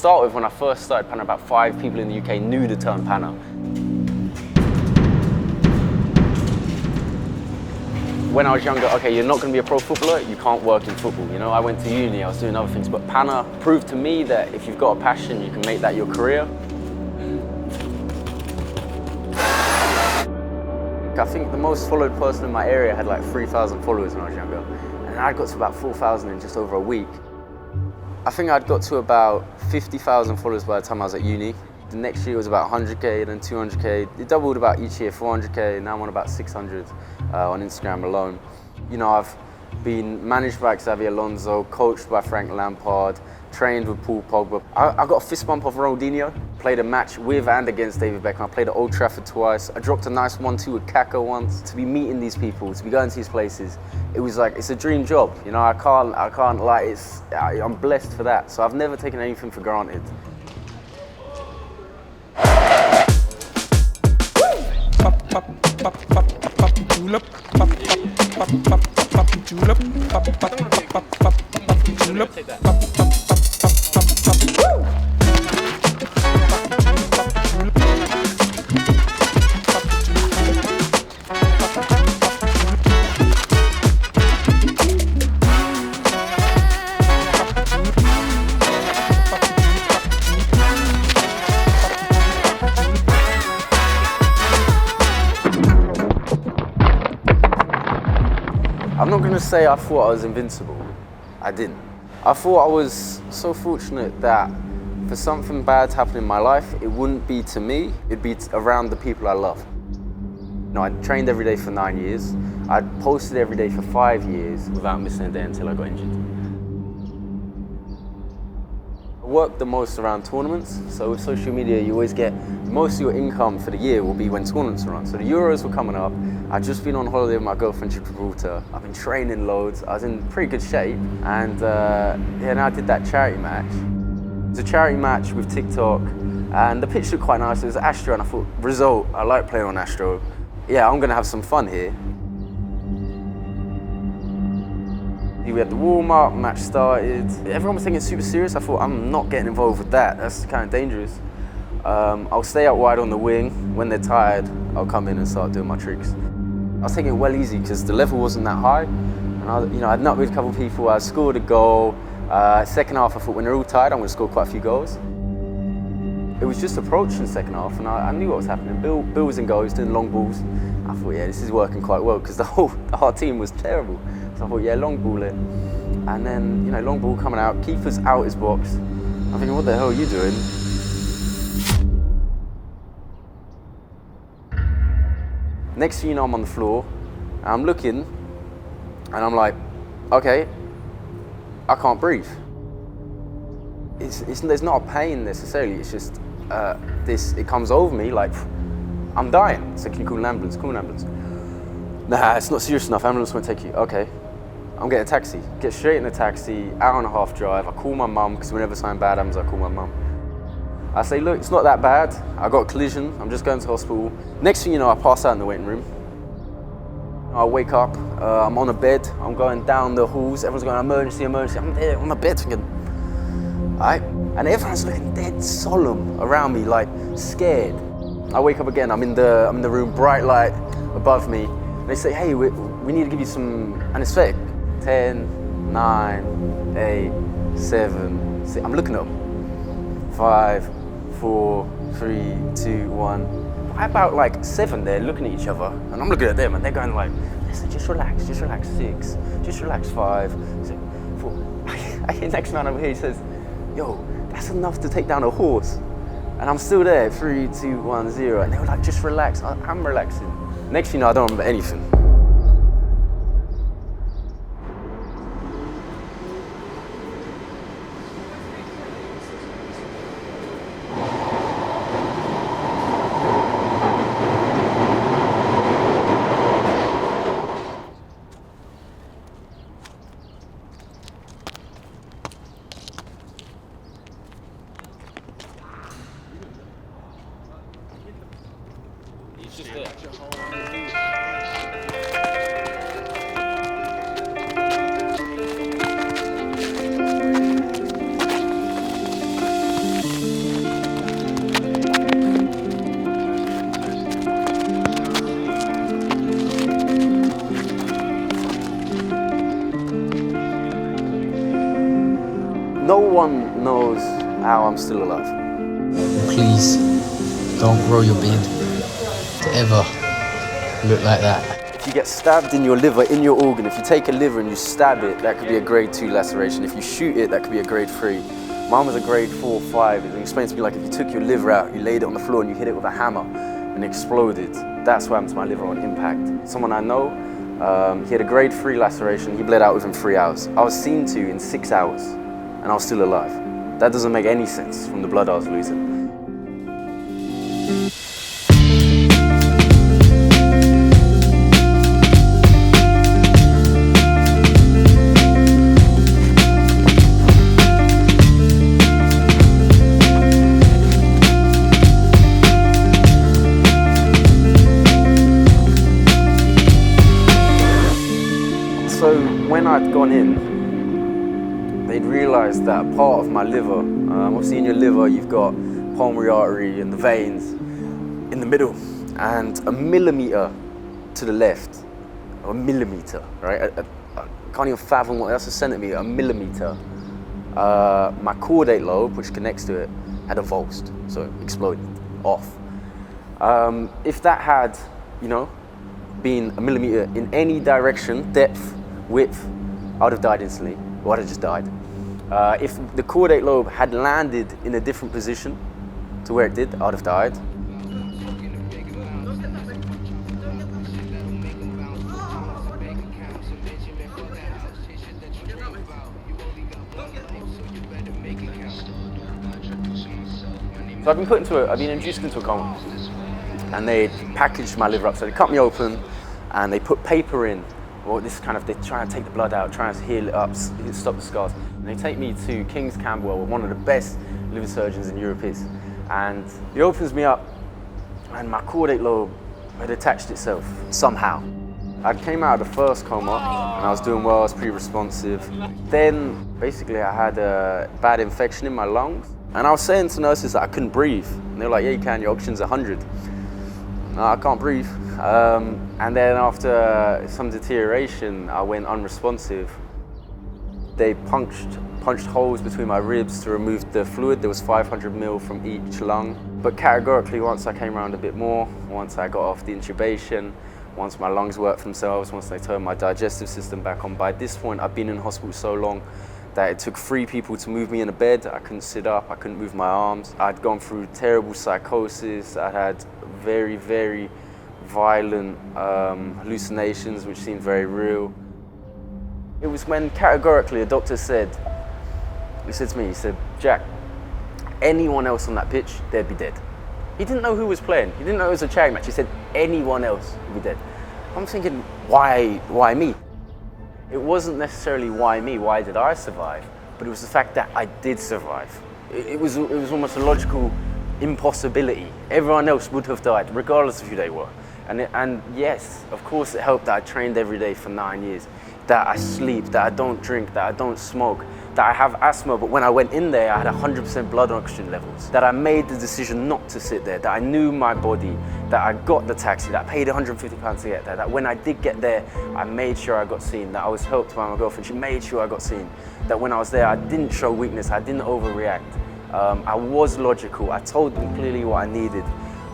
start with, when I first started Panna, about 5 people in the UK knew the term Panna. When I was younger, okay, you're not going to be a pro footballer, you can't work in football. You know, I went to uni, I was doing other things, but Panna proved to me that if you've got a passion, you can make that your career. I think the most followed person in my area had like 3,000 followers when I was younger, and I got to about 4,000 in just over a week. I think I'd got to about 50,000 followers by the time I was at uni. The next year was about 100K, then 200K. It doubled about each year, 400K, now I'm on about 600 on Instagram alone. You know, I've been managed by Xavi Alonso, coached by Frank Lampard, trained with Paul Pogba. I got a fist bump off Ronaldinho, played a match with and against David Beckham. I played at Old Trafford twice. I dropped a nice 1-2 with Kaka once. To be meeting these people, to be going to these places, it was like, it's a dream job. You know, I can't like, I'm blessed for that. So I've never taken anything for granted. I'm not going to say I thought I was invincible. I didn't. I thought I was so fortunate that for something bad to happen in my life, it wouldn't be to me, it'd be around the people I love. You know, I trained every day for 9 years. I posted every day for 5 years without missing a day until I got injured. I work the most around tournaments, so with social media you always get, most of your income for the year will be when tournaments are on. So the Euros were coming up, I'd just been on holiday with my girlfriend to Gibraltar, I've been training loads, I was in pretty good shape, and I did that charity match. It was a charity match with TikTok, and the pitch looked quite nice. It was Astro, and I thought, result, I like playing on Astro. Yeah, I'm gonna have some fun here. We had the warm-up, match started. Everyone was taking it super serious. I thought, I'm not getting involved with that. That's kind of dangerous. I'll stay out wide on the wing. When they're tired, I'll come in and start doing my tricks. I was taking it well easy because the level wasn't that high. And I'd nut with a couple of people. I scored a goal. Second half, I thought, when they're all tired, I'm going to score quite a few goals. It was just approaching second half, and I knew what was happening. Bill was in goal, he was doing long balls. I thought, yeah, this is working quite well because the whole team was terrible. So I thought, yeah, long ball it. And then, long ball coming out, keeper's out his box. I'm thinking, what the hell are you doing? Next thing you know, I'm on the floor, and I'm looking, and I'm like, okay, I can't breathe. There's not a pain necessarily, it's just it comes over me like, I'm dying. So can you call an ambulance? Call an ambulance. Nah, it's not serious enough, ambulance won't take you. Okay, I'm getting a taxi. Get straight in a taxi, hour-and-a-half drive. I call my mum, because whenever something bad happens, I call my mum. I say, look, it's not that bad. I got a collision, I'm just going to hospital. Next thing you know, I pass out in the waiting room. I wake up, I'm on a bed, I'm going down the halls, everyone's going, emergency, emergency. I'm there on the bed thinking, all right? And everyone's looking dead solemn around me, like scared. I wake up again, I'm in the room, bright light above me. They say, hey, we need to give you some anesthetic. 10, 9, 8, 7, 6. I'm looking at them. 5, 4, 3, 2, 1. Why about like 7 there looking at each other? And I'm looking at them and they're going like, listen, just relax, 6, just relax 5, 6, 4. I hear next man over here, he says, yo, that's enough to take down a horse. And I'm still there, 3, 2, 1, 0. And they were like, just relax, I'm relaxing. Next thing you know, I don't remember anything. Just there. No one knows how I'm still alive. Please, don't grow your beard to ever look like that. If you get stabbed in your liver, in your organ, if you take a liver and you stab it, that could be a grade 2 laceration. If you shoot it, that could be a grade 3. Mine was a grade 4 or 5. It explained to me like if you took your liver out, you laid it on the floor and you hit it with a hammer and it exploded. That's what happened to my liver on impact. Someone I know, he had a grade 3 laceration. He bled out within 3 hours. I was seen to in 6 hours and I was still alive. That doesn't make any sense from the blood I was losing. So when I'd gone in, they'd realised that part of my liver, obviously in your liver you've got pulmonary artery and the veins in the middle, and a millimetre to the left, or a millimetre, right? I can't even fathom what that's, a centimetre, a millimetre. My caudate lobe, which connects to it, had avulsed, so it exploded off. If that had, you know, been a millimetre in any direction, depth, width, I would have died instantly, or I'd have just died. If the caudate lobe had landed in a different position to where it did, I would have died. So I've been induced into a coma, and they packaged my liver up. So they cut me open, and they put paper in. Well, this kind of, they try to take the blood out, try to heal it up, stop the scars. And they take me to King's Camberwell, where one of the best liver surgeons in Europe is. And he opens me up, and my caudate lobe had attached itself somehow. I came out of the first coma, and I was doing well, I was pretty responsive. Then, basically, I had a bad infection in my lungs. And I was saying to nurses that I couldn't breathe. And they were like, yeah, you can, your oxygen's 100. No, I can't breathe. And then after some deterioration, I went unresponsive. They punched holes between my ribs to remove the fluid. There was 500 ml from each lung. But categorically, once I came around a bit more, once I got off the intubation, once my lungs worked for themselves, once they turned my digestive system back on, by this point, I've been in hospital so long that it took 3 people to move me in a bed. I couldn't sit up, I couldn't move my arms. I'd gone through terrible psychosis. I had very, very violent hallucinations, which seemed very real. It was when categorically a doctor said, he said to me, he said, Jack, anyone else on that pitch, they'd be dead. He didn't know who was playing. He didn't know it was a charity match. He said, anyone else would be dead. I'm thinking, why me? It wasn't necessarily why me, why did I survive? But it was the fact that I did survive. It was almost a logical impossibility. Everyone else would have died, regardless of who they were. And yes, of course it helped that I trained every day for 9 years, that I sleep, that I don't drink, that I don't smoke, that I have asthma, but when I went in there, I had 100% blood oxygen levels, that I made the decision not to sit there, that I knew my body, that I got the taxi, that I paid £150 to get there, that when I did get there, I made sure I got seen, that I was helped by my girlfriend, she made sure I got seen, that when I was there, I didn't show weakness, I didn't overreact. I was logical, I told them clearly what I needed,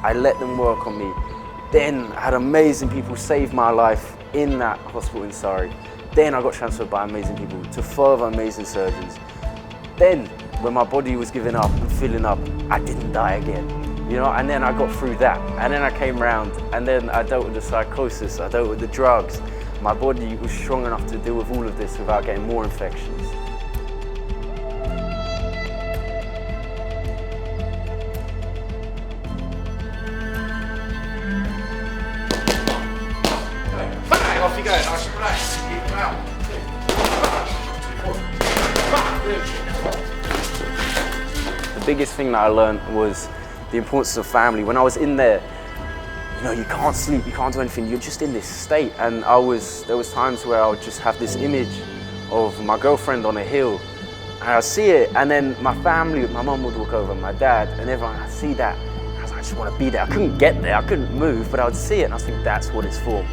I let them work on me. Then I had amazing people save my life in that hospital in Surrey. Then I got transferred by amazing people to further amazing surgeons. Then, when my body was giving up and filling up, I didn't die again. You know, and then I got through that. And then I came round, and then I dealt with the psychosis, I dealt with the drugs. My body was strong enough to deal with all of this without getting more infections. Off you go, nice and relaxed. Keep them out. The biggest thing that I learned was the importance of family. When I was in there, you know, you can't sleep, you can't do anything, you're just in this state. And there was times where I would just have this image of my girlfriend on a hill, and I'd see it, and then my family, my mum would walk over, my dad, and everyone, I'd see that. I was like, I just want to be there. I couldn't get there, I couldn't move, but I would see it, and I was thinking, that's what it's for.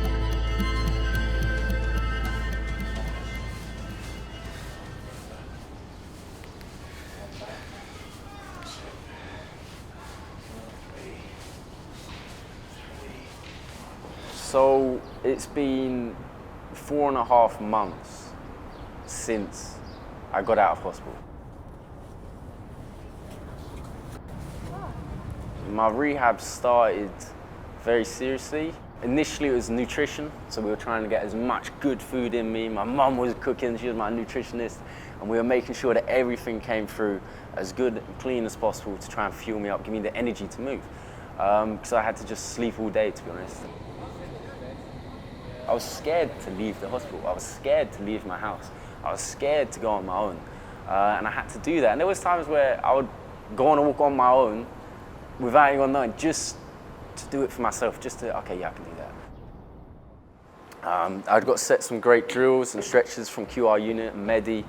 So it's been 4.5 months since I got out of hospital. My rehab started very seriously. Initially it was nutrition, so we were trying to get as much good food in me. My mum was cooking, she was my nutritionist, and we were making sure that everything came through as good and clean as possible to try and fuel me up, give me the energy to move. Because I had to just sleep all day, to be honest. I was scared to leave the hospital. I was scared to leave my house. I was scared to go on my own. And I had to do that. And there was times where I would go on a walk on my own without anyone knowing, just to do it for myself, just to, okay, yeah, I can do that. I'd got set some great drills and stretches from QR unit and Medi.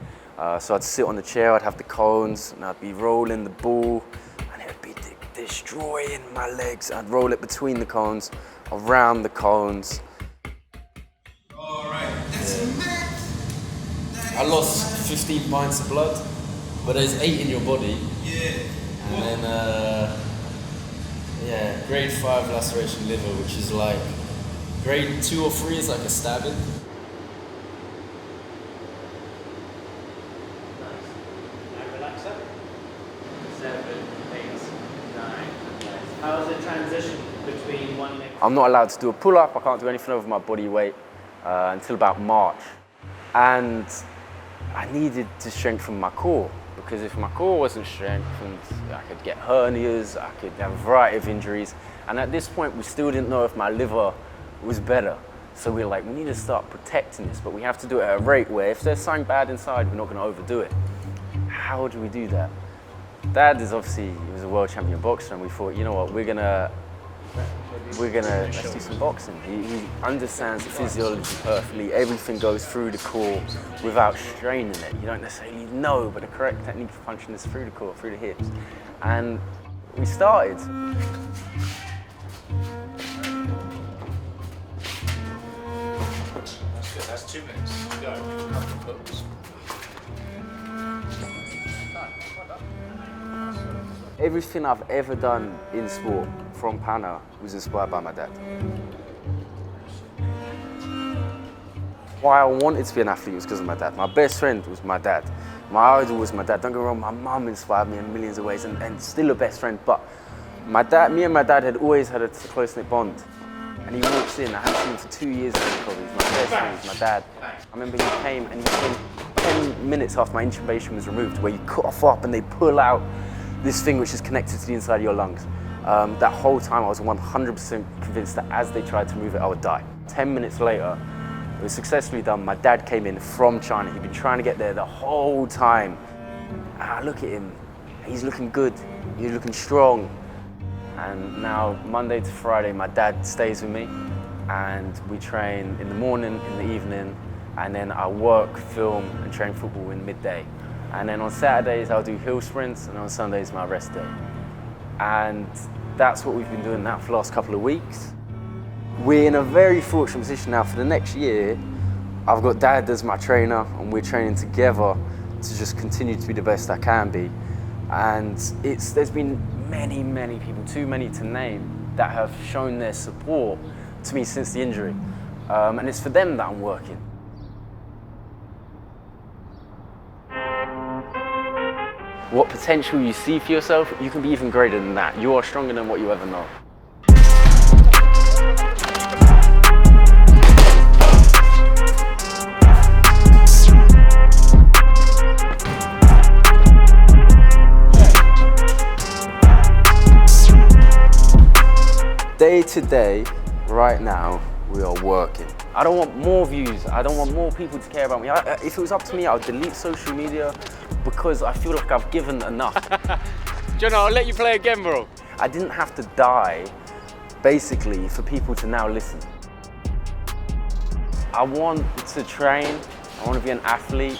So I'd sit on the chair, I'd have the cones, and I'd be rolling the ball, and it would be destroying my legs. I'd roll it between the cones, around the cones. All right, that's mad. I lost 15 pints of blood, but there's 8 in your body. Yeah. And then, yeah, grade 5 laceration liver, which is like, grade 2 or 3 is like a stabbing. How's the transition between one leg? I'm not allowed to do a pull-up, I can't do anything over my body weight until about March. And I needed to strengthen my core, because if my core wasn't strengthened, I could get hernias, I could have a variety of injuries. And at this point, we still didn't know if my liver was better. So we were like, we need to start protecting this, but we have to do it at a rate where if there's something bad inside, we're not gonna overdo it. How do we do that? Dad is obviously, he was a world champion boxer, and we thought, you know what, let's do some boxing. He understands the physiology perfectly. Everything goes through the core without straining it. You don't necessarily know, but the correct technique for punching is through the core, through the hips. And we started. That's good, that's 2 minutes. Go. Everything I've ever done in sport from Panna was inspired by my dad. Why I wanted to be an athlete was because of my dad. My best friend was my dad. My idol was my dad. Don't get me wrong, my mum inspired me in millions of ways and still a best friend, but me and my dad had always had a close-knit bond. And he walks in, I hadn't seen him for 2 years at college. He's my best friend, he's my dad. I remember he came 10 minutes after my intubation was removed, where you cut off up and they pull out this thing which is connected to the inside of your lungs. That whole time I was 100% convinced that as they tried to move it, I would die. 10 minutes later, it was successfully done. My dad came in from China. He'd been trying to get there the whole time. And I look at him, he's looking good, he's looking strong. And now, Monday to Friday, my dad stays with me, and we train in the morning, in the evening, and then I work, film, and train football in midday. And then on Saturdays, I'll do hill sprints, and on Sundays, my rest day. And that's what we've been doing now for the last couple of weeks. We're in a very fortunate position now. For the next year, I've got Dad as my trainer, and we're training together to just continue to be the best I can be. And there's been many, many people, too many to name, that have shown their support to me since the injury. And it's for them that I'm working. What potential you see for yourself, you can be even greater than that. You are stronger than what you ever know. Day to day, right now, we are working. I don't want more views. I don't want more people to care about me. If it was up to me, I would delete social media because I feel like I've given enough. Jonah, I'll let you play again, bro. I didn't have to die, basically, for people to now listen. I want to train, I want to be an athlete,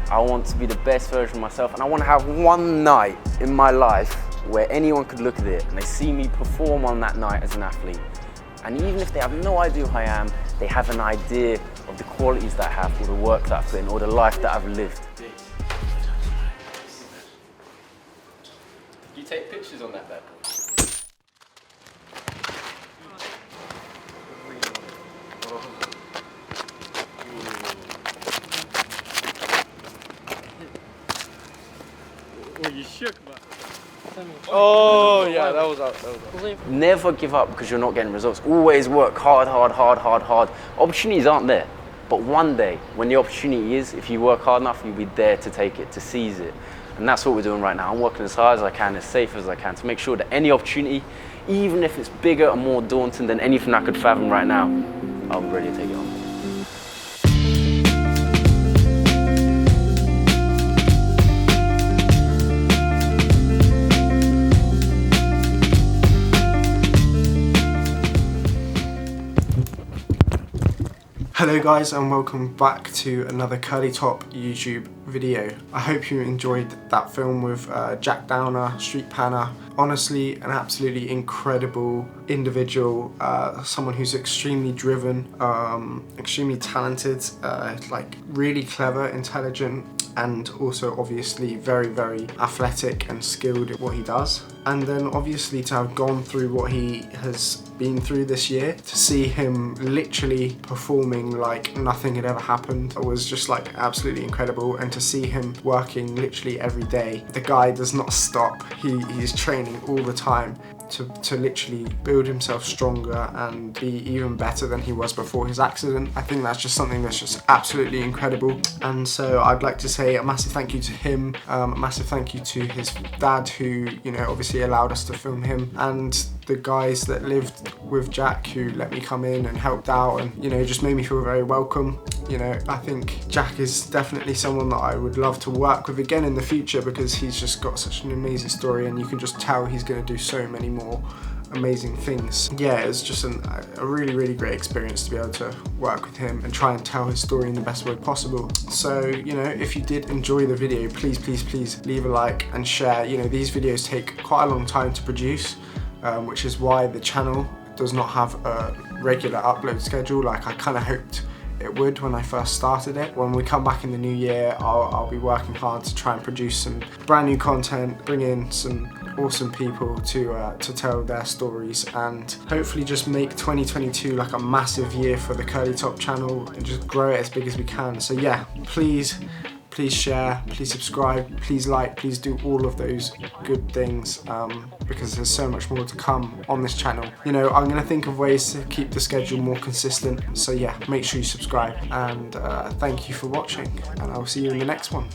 I want to be the best version of myself, and I want to have one night in my life where anyone could look at it and they see me perform on that night as an athlete. And even if they have no idea who I am, they have an idea of the qualities that I have, or the work that I've put in, or the life that I've lived. You take pictures on that bad boy? Oh, you shook, man. Oh, yeah, that was out. Never give up because you're not getting results. Always work hard. Opportunities aren't there. But one day, when the opportunity is, if you work hard enough, you'll be there to take it, to seize it. And that's what we're doing right now. I'm working as hard as I can, as safe as I can, to make sure that any opportunity, even if it's bigger and more daunting than anything I could fathom right now, I'm ready to take it on. Hello guys, and welcome back to another Curly Top YouTube video. I hope you enjoyed that film with Jack Downer, Street Panna. Honestly, an absolutely incredible individual, someone who's extremely driven, extremely talented, like really clever, intelligent, and also obviously very, very athletic and skilled at what he does. And then obviously to have gone through what he has been through this year, to see him literally performing like nothing had ever happened was just like absolutely incredible. And to see him working literally every day, the guy does not stop. He's training all the time to literally build himself stronger and be even better than he was before his accident. I think that's just something that's just absolutely incredible. And so I'd like to say a massive thank you to him, a massive thank you to his dad, who, you know, obviously allowed us to film him, and the guys that lived with Jack who let me come in and helped out and, you know, just made me feel very welcome. You know, I think Jack is definitely someone that I would love to work with again in the future, because he's just got such an amazing story, and you can just tell he's going to do so many more amazing things. Yeah, it was just a really, really great experience to be able to work with him and try and tell his story in the best way possible. So, you know, if you did enjoy the video, please leave a like and share. You know, these videos take quite a long time to produce, which is why the channel does not have a regular upload schedule like I kind of hoped it would when I first started it. When we come back in the new year, I'll be working hard to try and produce some brand new content, bring in some awesome people to tell their stories, and hopefully just make 2022 like a massive year for the Curly Top channel and just grow it as big as we can. So yeah, please share, please subscribe, please like, please do all of those good things, because there's so much more to come on this channel. You know, I'm going to think of ways to keep the schedule more consistent. So yeah, make sure you subscribe, and thank you for watching, and I'll see you in the next one.